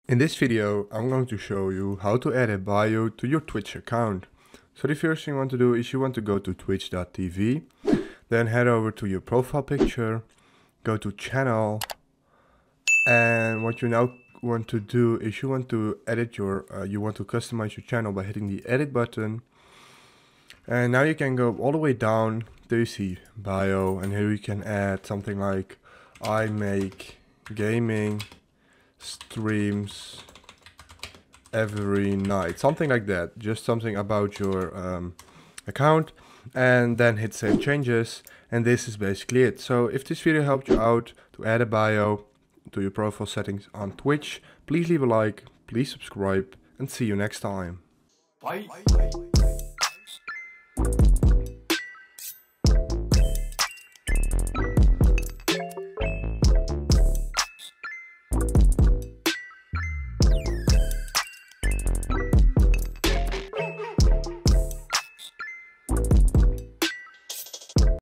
In this video, I'm going to show you how to add a bio to your Twitch account. So the first thing you want to do is you want to go to twitch.tv, then head over to your profile picture, go to channel, and what you now want to do is you want to edit your, you want to customize your channel by hitting the edit button. And now you can go all the way down till you see bio, and here you can add something like I make gaming streams every night, something like that, just something about your account, and then hit save changes, and this is basically it. So if this video helped you out to add a bio to your profile settings on Twitch, please leave a like, please subscribe, and see you next time. Bye.